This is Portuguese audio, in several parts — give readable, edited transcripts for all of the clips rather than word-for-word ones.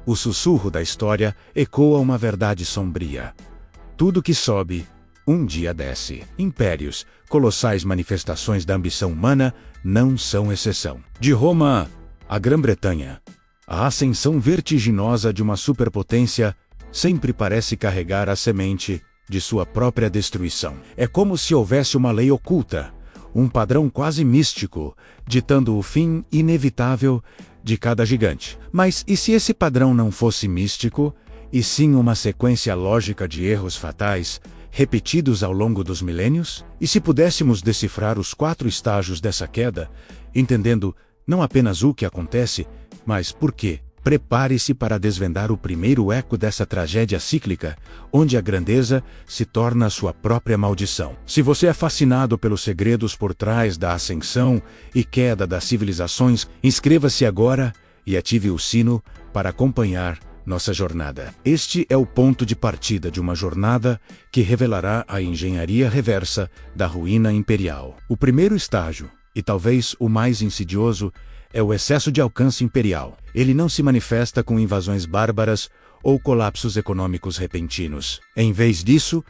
O sussurro da história ecoa uma verdade sombria. Tudo que sobe, um dia desce. Impérios, colossais manifestações da ambição humana, não são exceção. De Roma à Grã-Bretanha, a ascensão vertiginosa de uma superpotência sempre parece carregar a semente de sua própria destruição. É como se houvesse uma lei oculta, um padrão quase místico, ditando o fim inevitável de cada gigante. Mas e se esse padrão não fosse místico, e sim uma sequência lógica de erros fatais, repetidos ao longo dos milênios? E se pudéssemos decifrar os 4 estágios dessa queda, entendendo não apenas o que acontece, mas por quê? Prepare-se para desvendar o primeiro eco dessa tragédia cíclica, onde a grandeza se torna sua própria maldição. Se você é fascinado pelos segredos por trás da ascensão e queda das civilizações, inscreva-se agora e ative o sino para acompanhar nossa jornada. Este é o ponto de partida de uma jornada que revelará a engenharia reversa da ruína imperial. O primeiro estágio, e talvez o mais insidioso, é o excesso de alcance imperial. Ele não se manifesta com invasões bárbaras ou colapsos econômicos repentinos. Em vez disso,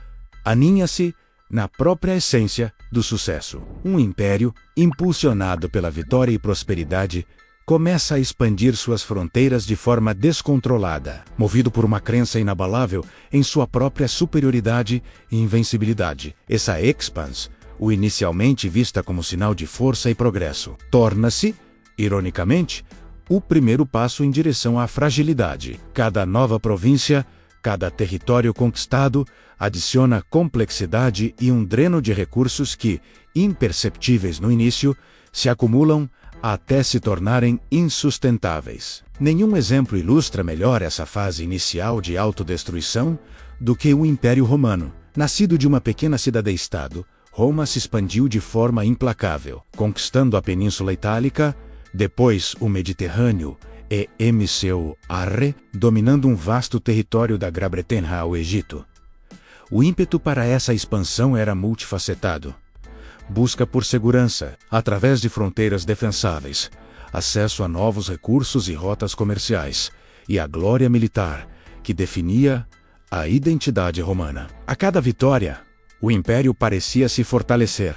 aninha-se na própria essência do sucesso. Um império, impulsionado pela vitória e prosperidade, começa a expandir suas fronteiras de forma descontrolada, movido por uma crença inabalável em sua própria superioridade e invencibilidade. Essa expansão, o inicialmente vista como sinal de força e progresso, torna-se, ironicamente, o primeiro passo em direção à fragilidade. Cada nova província, cada território conquistado, adiciona complexidade e um dreno de recursos que, imperceptíveis no início, se acumulam até se tornarem insustentáveis. Nenhum exemplo ilustra melhor essa fase inicial de autodestruição do que o Império Romano. Nascido de uma pequena cidade-estado, Roma se expandiu de forma implacável, conquistando a Península Itálica, depois o Mediterrâneo e seu Arre, dominando um vasto território da Grã-Bretanha ao Egito. O ímpeto para essa expansão era multifacetado. Busca por segurança, através de fronteiras defensáveis, acesso a novos recursos e rotas comerciais, e a glória militar, que definia a identidade romana. A cada vitória, o império parecia se fortalecer,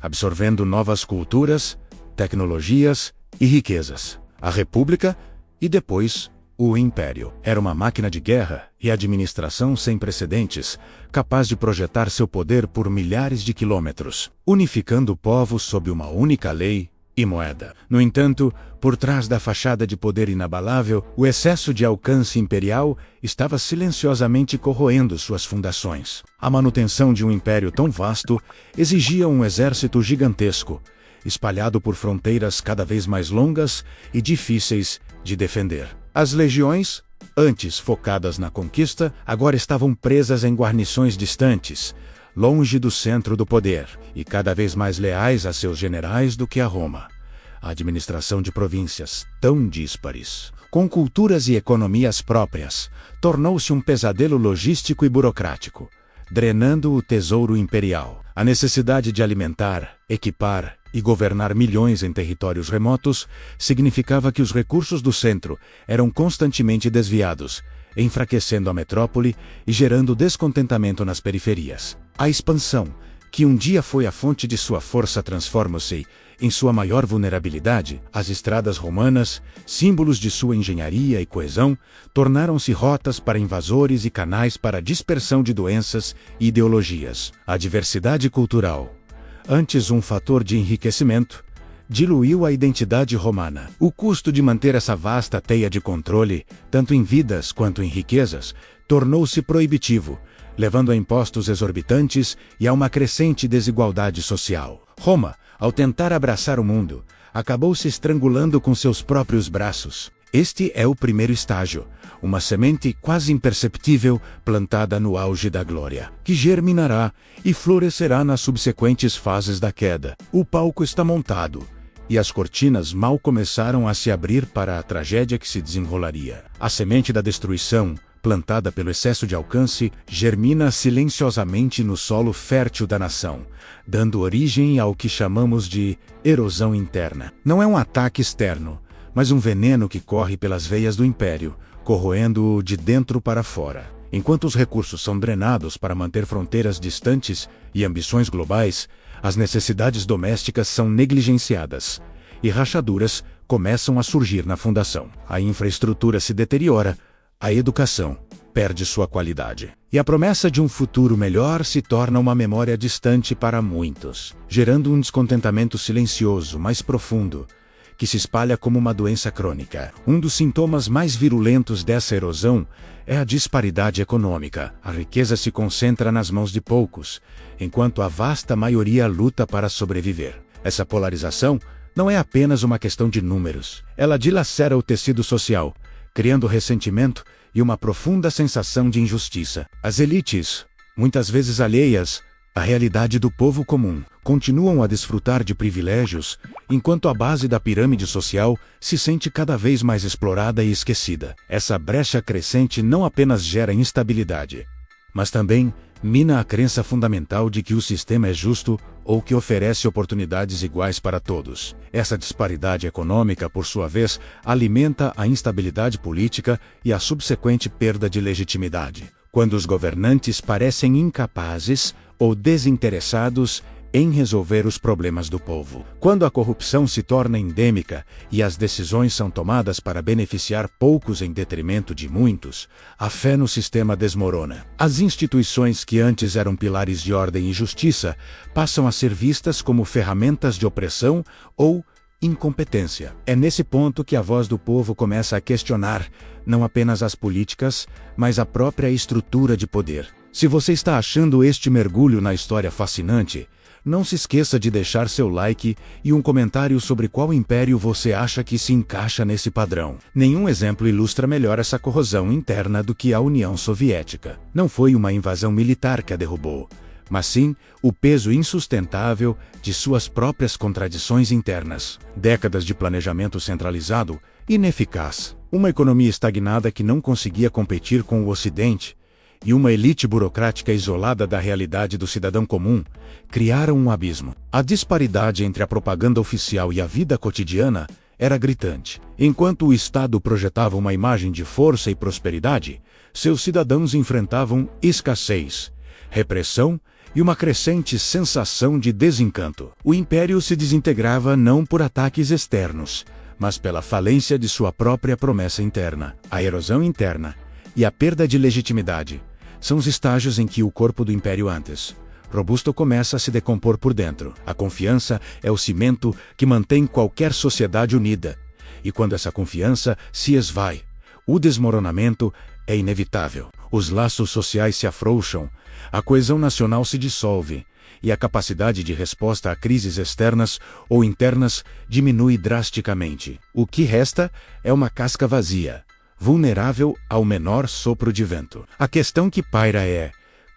absorvendo novas culturas, tecnologias e riquezas. A República e depois o Império era uma máquina de guerra e administração sem precedentes, capaz de projetar seu poder por milhares de quilômetros, unificando povos sob uma única lei e moeda. No entanto, por trás da fachada de poder inabalável, o excesso de alcance imperial estava silenciosamente corroendo suas fundações. A manutenção de um império tão vasto exigia um exército gigantesco, espalhado por fronteiras cada vez mais longas e difíceis de defender. As legiões, antes focadas na conquista, agora estavam presas em guarnições distantes, longe do centro do poder, e cada vez mais leais a seus generais do que a Roma. A administração de províncias tão díspares, com culturas e economias próprias, tornou-se um pesadelo logístico e burocrático, drenando o tesouro imperial. A necessidade de alimentar, equipar e governar milhões em territórios remotos significava que os recursos do centro eram constantemente desviados, enfraquecendo a metrópole e gerando descontentamento nas periferias. A expansão, que um dia foi a fonte de sua força, transforma-se em sua maior vulnerabilidade. As estradas romanas, símbolos de sua engenharia e coesão, tornaram-se rotas para invasores e canais para a dispersão de doenças e ideologias. A diversidade cultural, antes um fator de enriquecimento, diluiu a identidade romana. O custo de manter essa vasta teia de controle, tanto em vidas quanto em riquezas, tornou-se proibitivo, levando a impostos exorbitantes e a uma crescente desigualdade social. Roma, ao tentar abraçar o mundo, acabou se estrangulando com seus próprios braços. Este é o primeiro estágio, uma semente quase imperceptível plantada no auge da glória, que germinará e florescerá nas subsequentes fases da queda. O palco está montado, e as cortinas mal começaram a se abrir para a tragédia que se desenrolaria. A semente da destruição, plantada pelo excesso de alcance, germina silenciosamente no solo fértil da nação, dando origem ao que chamamos de erosão interna. Não é um ataque externo, mas um veneno que corre pelas veias do império, corroendo-o de dentro para fora. Enquanto os recursos são drenados para manter fronteiras distantes e ambições globais, as necessidades domésticas são negligenciadas, e rachaduras começam a surgir na fundação. A infraestrutura se deteriora, a educação perde sua qualidade. E a promessa de um futuro melhor se torna uma memória distante para muitos, gerando um descontentamento silencioso, mais profundo, que se espalha como uma doença crônica. Um dos sintomas mais virulentos dessa erosão é a disparidade econômica. A riqueza se concentra nas mãos de poucos, enquanto a vasta maioria luta para sobreviver. Essa polarização não é apenas uma questão de números. Ela dilacera o tecido social, criando ressentimento e uma profunda sensação de injustiça. As elites, muitas vezes alheias à realidade do povo comum, continuam a desfrutar de privilégios, enquanto a base da pirâmide social se sente cada vez mais explorada e esquecida. Essa brecha crescente não apenas gera instabilidade, mas também mina a crença fundamental de que o sistema é justo ou que oferece oportunidades iguais para todos. Essa disparidade econômica, por sua vez, alimenta a instabilidade política e a subsequente perda de legitimidade. Quando os governantes parecem incapazes ou desinteressados em resolver os problemas do povo. Quando a corrupção se torna endêmica e as decisões são tomadas para beneficiar poucos em detrimento de muitos, a fé no sistema desmorona. As instituições que antes eram pilares de ordem e justiça passam a ser vistas como ferramentas de opressão ou incompetência. É nesse ponto que a voz do povo começa a questionar não apenas as políticas, mas a própria estrutura de poder. Se você está achando este mergulho na história fascinante, não se esqueça de deixar seu like e um comentário sobre qual império você acha que se encaixa nesse padrão. Nenhum exemplo ilustra melhor essa corrosão interna do que a União Soviética. Não foi uma invasão militar que a derrubou, mas sim o peso insustentável de suas próprias contradições internas. Décadas de planejamento centralizado, ineficaz, uma economia estagnada que não conseguia competir com o Ocidente, e uma elite burocrática isolada da realidade do cidadão comum, criaram um abismo. A disparidade entre a propaganda oficial e a vida cotidiana era gritante. Enquanto o Estado projetava uma imagem de força e prosperidade, seus cidadãos enfrentavam escassez, repressão e uma crescente sensação de desencanto. O império se desintegrava não por ataques externos, mas pela falência de sua própria promessa interna. A erosão interna e a perda de legitimidade são os estágios em que o corpo do império antes robusto começa a se decompor por dentro. A confiança é o cimento que mantém qualquer sociedade unida. E quando essa confiança se esvai, o desmoronamento é inevitável. Os laços sociais se afrouxam, a coesão nacional se dissolve, e a capacidade de resposta a crises externas ou internas diminui drasticamente. O que resta é uma casca vazia, vulnerável ao menor sopro de vento. A questão que paira é: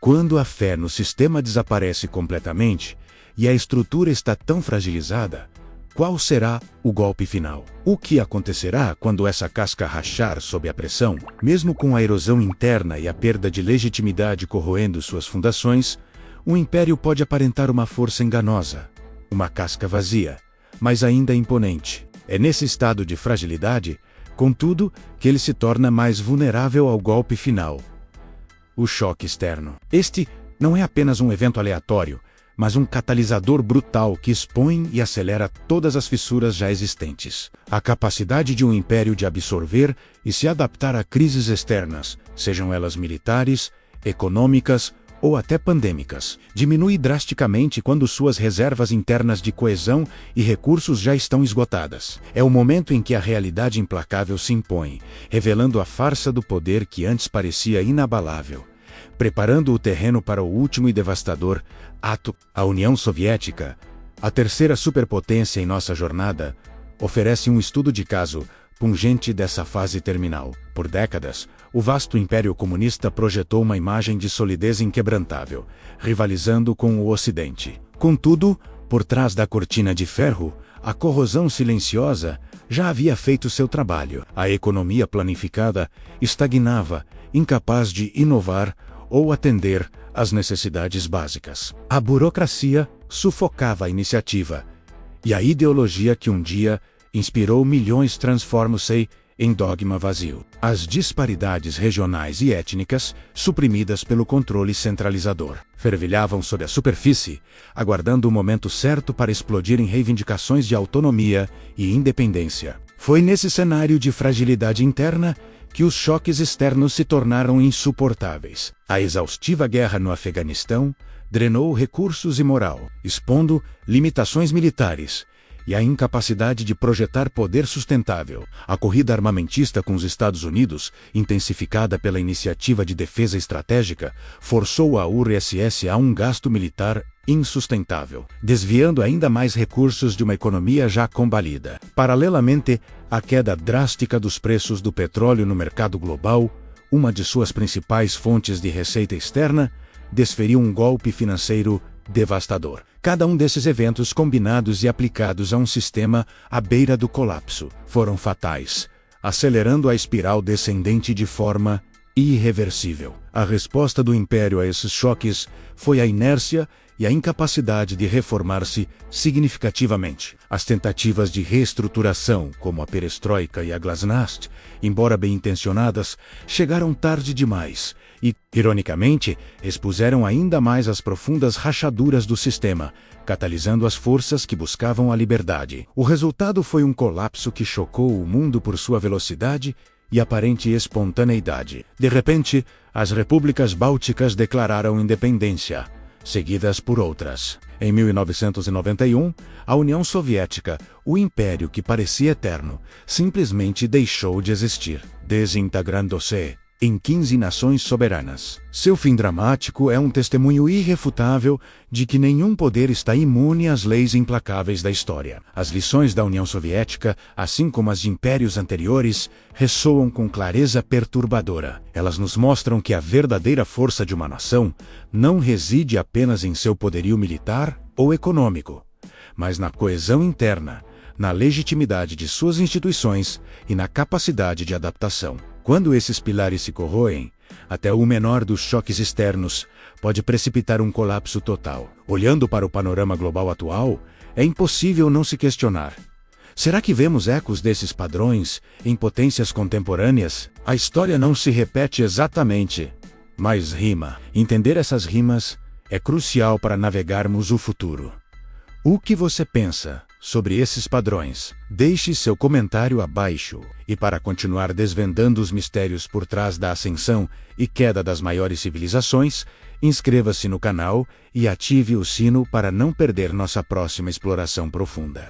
quando a fé no sistema desaparece completamente e a estrutura está tão fragilizada, qual será o golpe final? O que acontecerá quando essa casca rachar sob a pressão? Mesmo com a erosão interna e a perda de legitimidade corroendo suas fundações, um império pode aparentar uma força enganosa, uma casca vazia, mas ainda imponente. É nesse estado de fragilidade, contudo, que ele se torna mais vulnerável ao golpe final: o choque externo. Este não é apenas um evento aleatório, mas um catalisador brutal que expõe e acelera todas as fissuras já existentes. A capacidade de um império de absorver e se adaptar a crises externas, sejam elas militares, econômicas ou até pandêmicas, diminui drasticamente quando suas reservas internas de coesão e recursos já estão esgotadas. É o momento em que a realidade implacável se impõe, revelando a farsa do poder que antes parecia inabalável, preparando o terreno para o último e devastador ato. A União Soviética, a terceira superpotência em nossa jornada, oferece um estudo de caso pungente dessa fase terminal. Por décadas, o vasto Império Comunista projetou uma imagem de solidez inquebrantável, rivalizando com o Ocidente. Contudo, por trás da cortina de ferro, a corrosão silenciosa já havia feito seu trabalho. A economia planificada estagnava, incapaz de inovar ou atender às necessidades básicas. A burocracia sufocava a iniciativa, e a ideologia que um dia inspirou milhões transforma-se em dogma vazio. As disparidades regionais e étnicas, suprimidas pelo controle centralizador, fervilhavam sob a superfície, aguardando o momento certo para explodir em reivindicações de autonomia e independência. Foi nesse cenário de fragilidade interna que os choques externos se tornaram insuportáveis. A exaustiva guerra no Afeganistão drenou recursos e moral, expondo limitações militares e a incapacidade de projetar poder sustentável. A corrida armamentista com os Estados Unidos, intensificada pela Iniciativa de Defesa Estratégica, forçou a URSS a um gasto militar insustentável, desviando ainda mais recursos de uma economia já combalida. Paralelamente, a queda drástica dos preços do petróleo no mercado global, uma de suas principais fontes de receita externa, desferiu um golpe financeiro devastador. Cada um desses eventos combinados e aplicados a um sistema à beira do colapso foram fatais, acelerando a espiral descendente de forma irreversível. A resposta do Império a esses choques foi a inércia e a incapacidade de reformar-se significativamente. As tentativas de reestruturação, como a perestroika e a glasnost, embora bem-intencionadas, chegaram tarde demais e, ironicamente, expuseram ainda mais as profundas rachaduras do sistema, catalisando as forças que buscavam a liberdade. O resultado foi um colapso que chocou o mundo por sua velocidade e aparente espontaneidade. De repente, as repúblicas bálticas declararam independência, seguidas por outras. Em 1991, a União Soviética, o império que parecia eterno, simplesmente deixou de existir, desintegrando-se em 15 nações soberanas. Seu fim dramático é um testemunho irrefutável de que nenhum poder está imune às leis implacáveis da história. As lições da União Soviética, assim como as de impérios anteriores, ressoam com clareza perturbadora. Elas nos mostram que a verdadeira força de uma nação não reside apenas em seu poderio militar ou econômico, mas na coesão interna, na legitimidade de suas instituições e na capacidade de adaptação. Quando esses pilares se corroem, até o menor dos choques externos pode precipitar um colapso total. Olhando para o panorama global atual, é impossível não se questionar: será que vemos ecos desses padrões em potências contemporâneas? A história não se repete exatamente, mas rima. Entender essas rimas é crucial para navegarmos o futuro. O que você pensa sobre esses padrões? Deixe seu comentário abaixo. E para continuar desvendando os mistérios por trás da ascensão e queda das maiores civilizações, inscreva-se no canal e ative o sino para não perder nossa próxima exploração profunda.